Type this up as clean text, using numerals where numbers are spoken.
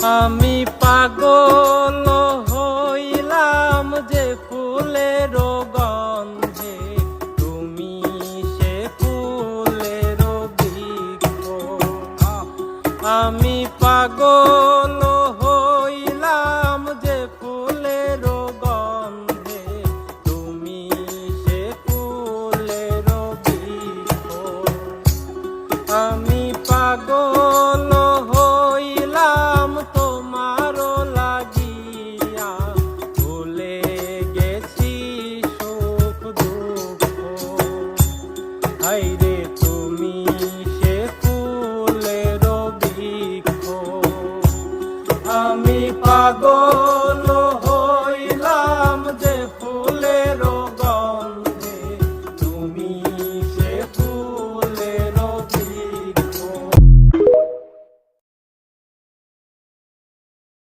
আমি পাগল হইলাম যে ফুলের গন্ধে, তুমি সে ফুলের বৃক্ষ। আমি পাগল হইলাম যে ফুলের গন্ধে, তুমি সে ফুলের বৃক্ষ। আমি পাগল হইলাম তোমার লাগিয়া, ভুলে গেছি সুখ দুঃখ। হায়রে তুমি সে ফুলের বৃক্ষ। আমি পাগল